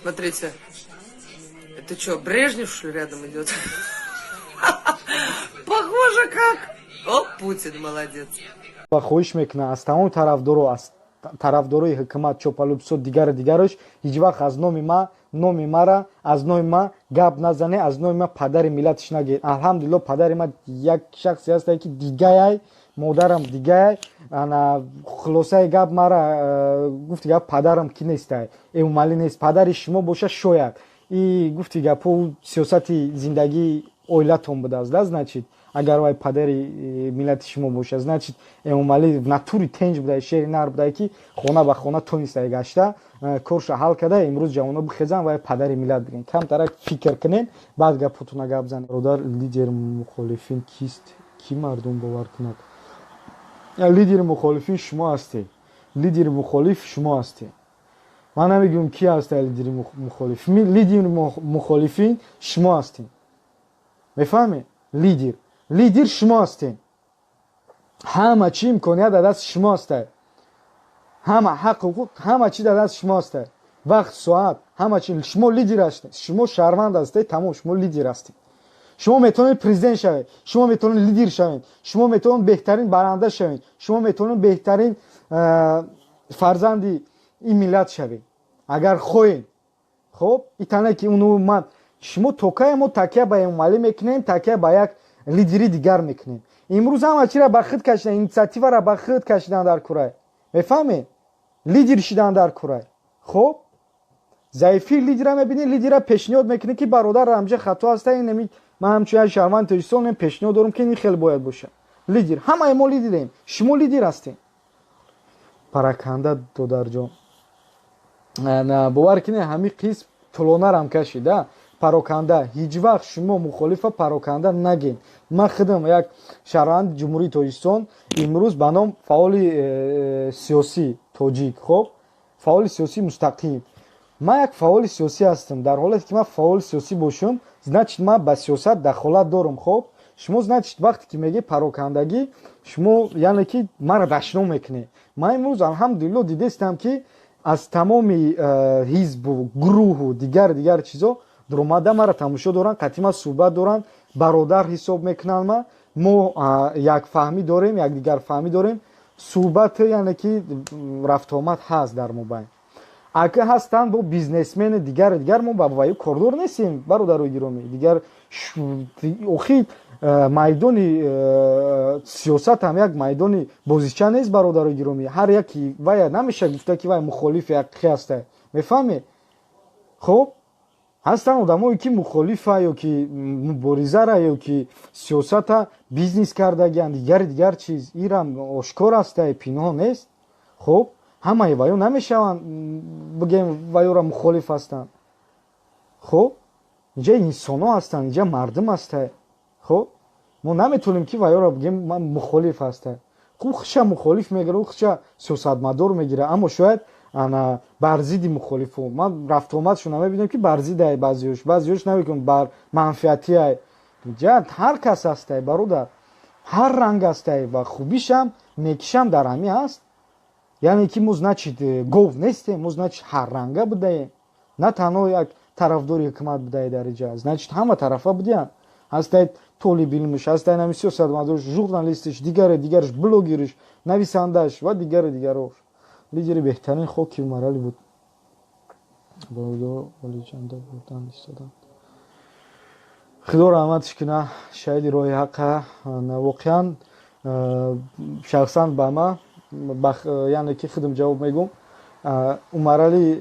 Смотрите. Это что, Брежнев, что ли, рядом идет? Похоже как. О, Путин, молодец. خوش میکنه از تمام طرفدارای حکومت چوپالوپسو دیگرش هیچ وقت از نام ما از نام ما گپ نزنه، از نام ما پدر ملتش نگه. الحمدلله پدر ما یک شخصی هست که دیگه مادرم دیگه انا خلاصه گپ مرا گفت گپ پدرم کی نیست ایمالی نیست پدر شما باشه شاید ای گفت گپ سیاست زندگی اویلاتون بوده است значит اگر وای پدری ملت شما باشه значит ایمالی ناتوری تنج بوده شهر نار بوده که خونه به خونه تو نیست گشته کارش حل کرده امروز جوانا بخزن وای پدری ملت بگن کم ترک فکر کنین بعد گپتون گپ بزنین برادر لیدر مخالفین کیست کی مردم باور کنند لیدر مخالفین شما هستی لیدر مخالف شما هستی من نمیگم کی هست لیدر مخالف لیدر مخالفین شما هستین میفهمی لیدر شما هستین همه چی امکانیت در دست شما است همه حق حقوق همه چی در دست شما است وقت ساعت همه چی شما لیدر هستید شما شهروند هستید تمام شما لیدر هستید شما میتونید پرزیدنت شوید شما میتونید لیدر شوید شما میتونید بهترین برنده شوید شما میتونید بهترین فرزند این ملت شوید اگر خواهید خب ایتانه که اونو من شما توکای ما تکیه به ایمالی میکنیم تکیه به یک لیدری دیگر میکنیم امروز هم چی را به خود کشیدن اینیشیتیو را به خود کشیدن در کره میفهمی لیدر شدن در کره خب ضعیفی لیدر میبینی لیدر پیشنهاد میکنه که برادر رمج خطا هست این نمی من همچون شهروند تجسون پیشنهاد دارم که این خیلی باید باشه لیدر همه ما لیدریم شما لیدر هستین پراکنده دو درجا نه باور کنید همین قسم طولانه رم کشیده پراکنده هیچ وقت شما مخالف پراکنده نگین من خودم یک شهروند جمهوری تاجیکستان امروز به نام فعال سیاسی تاجیک خب فعال سیاسی مستقیم من یک فعال سیاسی هستم در حالی که من فعال سیاسی باشم значит من به سیاست دخالت دارم خب شما значит وقتی که میگی پراکندگی شما یعنی که مرا دشنام میکنی من امروز الحمدلله دیدم که از تمام حزب و گروه و دیگر چیزا در اومده مرا تماشا دارن قطعا صحبت دارن برادر حساب میکنن ما یک فهمی داریم یک دیگر فهمی داریم صحبت یعنی که رفت آمد هست در مابین اگه هستن با بیزنسمن دیگر ما با وای کوردور نیستیم برادرای گرامی دیگر اخی میدان سیاست هم یک میدان بازیچه نیست برادرای گرامی هر یکی وای نمیشه گفته که وای مخالف یک هسته میفهمی خب هستن آدمایی که مخالفه یا که مبارزه را یا که سیاست بیزنس کردگن دیگر چیز ایران آشکار است پنهان نیست خب همه وایو نمیشون بگیم وایو را مخالف هستن خب اینجا انسان ها هستن اینجا مردم هسته خب ما نمیتونیم که وایو را بگیم من مخالف هسته خب خشا مخالف میگیره خشا سیاست مدار میگیره اما شاید انا برزیدی مخالفو من رفت آمدشون نمیبینم که برزیده بعضیش نمیگم بر منفعتی های جد هر کس هسته برادر هر رنگ هسته و خوبیش هم نیکیش هم در همی هست یعنی که ما значит گوو نیستیم ما значит هر رنگه بوده نه تنها یک طرفدار حکومت بوده در اینجا значит همه طرفه بودن هسته طالب علمش هسته نمی سیاستمدارش ژورنالیستش دیگرش بلوگرش نویسندهش و دیگرش لیدر بهترین خاکی مرحله بود برادر ولی چنده بودن ایستادن خدا رحمتش کنه شاید راه حق واقعا شخصا به ما یعنی که خودم جواب میگم عمرعلی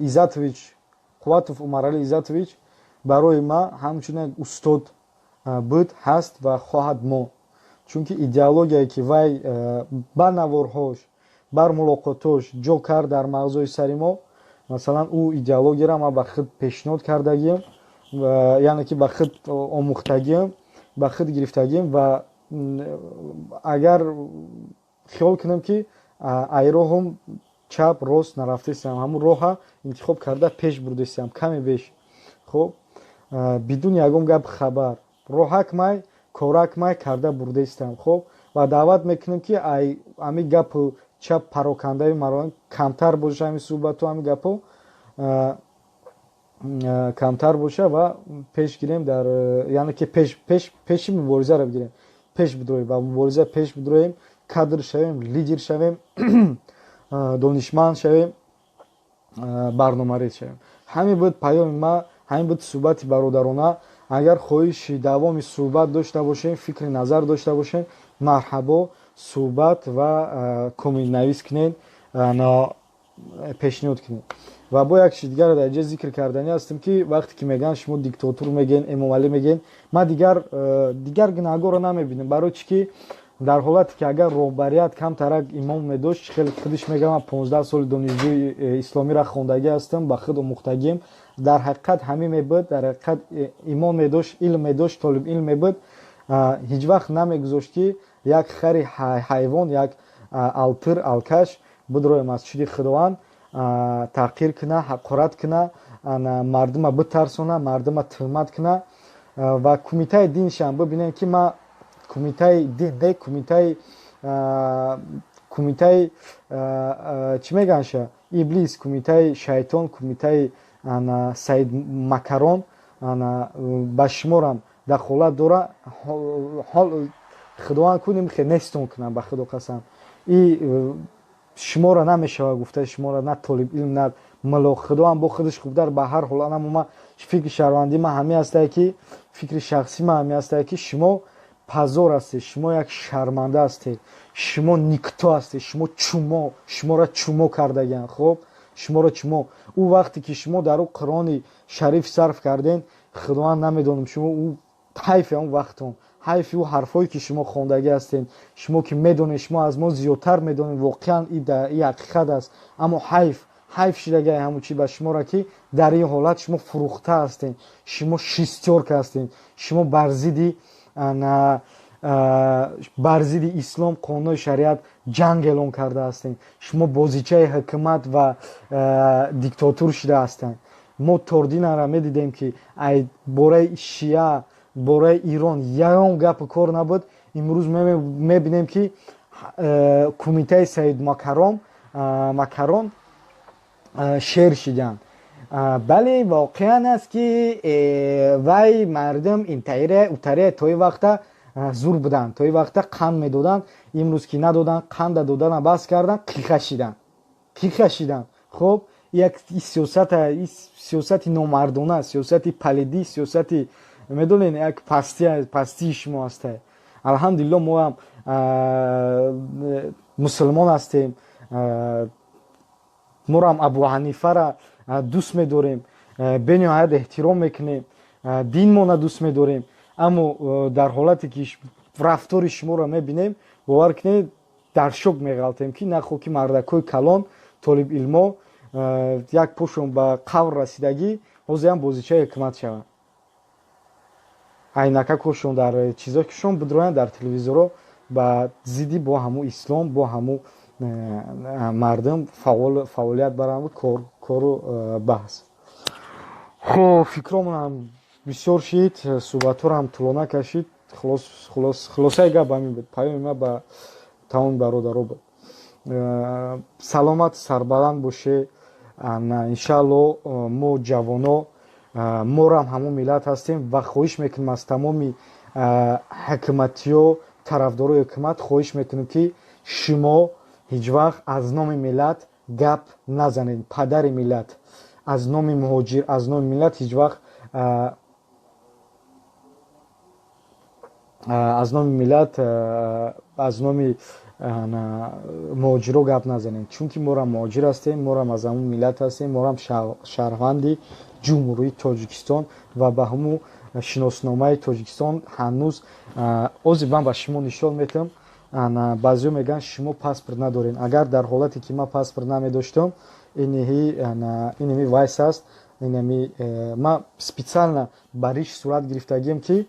عزتویچ قواتوف عمرعلی عزتویچ برای ما همچنین استاد بود هست و خواهد ماند چون که ایدئولوژیایی که وی با نوارهاش بر ملاقاتش جو کرد در مغزای سری ما مثلا او ایدئولوژی را ما به خود پیشنهاد کردگیم و یعنی که به خود آموختگیم به خود گرفتگیم و اگر خیال کنم که ای راه هم چپ راست نرفتیم همون راه انتخاب کرده پیش بردیم کمی بیش خب بدون یگم گپ خبر راهک مای کارک مای کرده بردیم خب و دعوت میکنیم که ای امی گپ چپ پراکنده مرا کمتر باشه همین صحبت و همین گپو камтар боша ва пеш гирем дар яъне ки пеши муборизаро бигирем, пеш бидроем, ба мубориза пеш бидроем, кадр шавем, лидер шавем, донишманд шавем, барномарез шавем. Ҳамин буд паёми ма, ҳамин буд суҳбати бародарона. Агар хоҳиши давоми суҳбат дошта бошем, фикри назар дошта бошем, марҳабо, суҳбат ва комментнавис кунед, пешниҳод кунед. ва бо як чиз дигар дар ҷо зикр кардани ҳастем ки вақте ки мегӯянд шумо диктатур мегӯен, эмомалӣ мегӯен, ман дигар гунаҳгорро намебинам, барои чӣ ки дар ҳолате ки агар роҳбарият камтарак имом медошт, хеле худиш мегӯям, ман 15 соли донишҷӯи исломиро хондагӣ ҳастам, ба худ омӯхтагиам. Дар ҳақиқат ҳамин мебуд, дар ҳақиқат имон медошт, илм медошт, толибилм мебуд, ҳеҷ вақт намегузошт ки як хари ҳайвон, як алтир, алкаш бидроем аз чуди худованд таҳқир куна, ҳақорат куна, мардума битарсона, мардума тӯҳмат куна. Ва кумитаи диншам бибинем ки ма кумитаи дин не кумитаи чӣ мегӯянд иблис, кумитаи шайтон, кумитаи саид макарон ба шуморам дахолат дора. худованд кунем хе нестон кунам, ба худо қасам. шуморо намешавад гуфта, шуморо на толибилм, на мулло. худованд бо худаш хубтар. ба ҳар ҳол ма фикри шаҳрвандӣ ма ҳамин ҳастае ки фикри шахсӣ ма ҳамин ҳастае ки шумо пазор ҳастед, шумо як шарманда ҳастед, шумо никто ҳастед, шумо чумо, шуморо чумо кардагианд. хоб шуморо чумо. ӯ вақте ки шумо дар ӯ қуръони шариф сарф карден, худованд намедонам шумо ӯ ҳайфи он вақтон, ҳайфи ӯ ҳарфҳое ки шумо хондагӣ ҳастед. шумо ки медонед шумо аз мо зиёдтар медонед, воқеан и ҳақиқат аст, аммо ҳайф шидагиа ҳамун чи ба шуморо ки дар ин ҳолат шумо фурӯхта ҳастед, шумо шистёрка ҳастед, шумо бар зидди ислом, қонуни шариат ҷанг эълон карда ҳастед, шумо бозичаи ҳукумат ва диктатур шуда ҳастед. мо тординара медидем ки бораи шиа, бораи Ирон ягон гапу кор набуд. имрӯз мебинем ки кумитаи Саид Макарон шер шиданд. бале воқеан аст ки вай мардум утария то ин вақта зур буданд, то ин вақта қанд медоданд. имрӯз ки надоданд, қанда додана бас карданд, қиқа шиданд. хоб як сиёсати номардона, сиёсати палидӣ, сиёсати медонед, як пастии шумо ҳастае. алҳамдулиллоҳ мо ҳам мусулмон ҳастем, моро ҳам Абу Ҳанифара дӯст медорем, бениҳоят эҳтиром мекунем, динмона дӯст медорем. аммо дар ҳолате ки рафтори шуморо мебинем, бовар кунед дар шок меғалтем ки нахо ки мардакҳои калон, толибилмо як пошон ба қавр расидагӣ ҳозирам бозичаи ҳукумат шаванд. айнакакошон дар чизо кишон бидроянд дар телевизоро ба зидди бо ҳамун ислом, бо ҳамун мардум фаъолият баранд, кору баҳс. хоб фикромонам бисёр шид, суҳбатҳоам тӯлона кашид. хулосаи гап ҳамин буд. паёми ма ба тамоми бародаро буд. саломат сарбаланд боше. иншааллоҳ мо ҷавоно, морам ҳамон миллат ҳастем ва хоҳиш мекунем аз тамоми ҳукуматиё, тарафдорои ҳукумат хоҳиш мекунем ки шумо ҳеҷ вақт аз номи миллат гап назанед. падари миллат, аз номи муҳоҷир, аз номи миллат ҳеҷ вақт аз номи миллат, аз номи муҳоҷиро гап назанем. чунки морам муҳоҷир ҳастем, морам аз ҳамун миллат ҳастем, морам шаҳрванди ҷумҳурии Тоҷикистон ва ба ҳамун шиносномаи Тоҷикистон ҳанӯз озиб ман ба шумо нишон метам. баъзеҳо мегӯянд шумо паспорт надоред. агар дар ҳолате ки ман паспорт намедоштам, инами вайс аст, ман специально ба риш сурат гирифтагием ки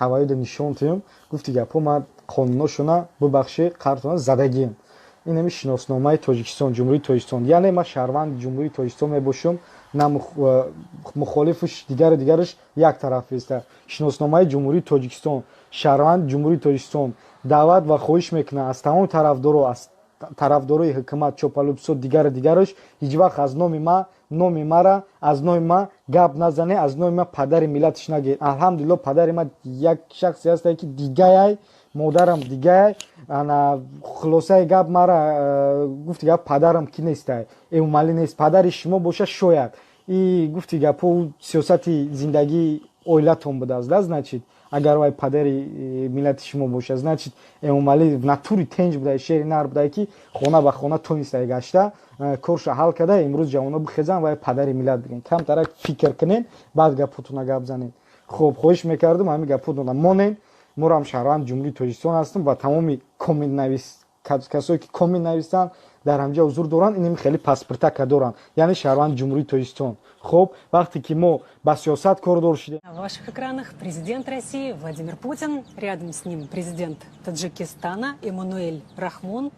ҳаваёда нишон тиём. гуфти гапҳо ман қонуношона бубахшед, қартона задагием. инами шиносномаи Тоҷикистон, ҷумҳурии Тоҷикистон. яъне ман шаҳрванди ҷумҳурии Тоҷикистон мебошам, на мухолифуш дигараш як тараф еста. шиносномаи ҷумҳурии Тоҷикистон, шаҳрванди ҷумҳурии Тоҷикистон даъват ва хоҳиш мекунам аз тамоми тарафдоро, тарафдорои ҳукумат чопалупсо дигарош ҳеҷ вақт аз номи мара аз номи ма гап назане, аз номи ма падари миллатиш нагӯед. Алҳамдулилло падари ма як шахсе ҳастае ки дигаяй, модарам дигаяй, хулосаи гап мара гуфти гап падарам ки нестай, эмомалӣ нест, падари шумо боша шояд. И гуфти гапо сиёсати зиндагии оилатон будааст да, значит агар вай падари миллати шумо бошад, значит эмомалӣ натури тенҷ будае, шери нар будае ки хона ба хона тонистае гашта корша ҳал карда имрӯз ҷавоно бихезан вай падари миллат бигӯен. Камтарак фикр кунен, баъд гапотона гап занед. хуб, хоҳиш мекардам ҳамин гапотона монен. Морам шаҳрванди ҷумҳурии Тоҷикистон ҳастам ва тамоми комментнавис касое ки коммент нависанд дар ҳамҷа ҳузур доранд, инами хеле паспортака доранд, яъне шаҳрванди ҷумҳурии Тоҷикистон. Хуб, вақте ки мо ба сиёсат кордор шудем. На ваших экранах президент России Владимир Путин, рядом с ним президент Таджикистана Эммануэль Рахмон.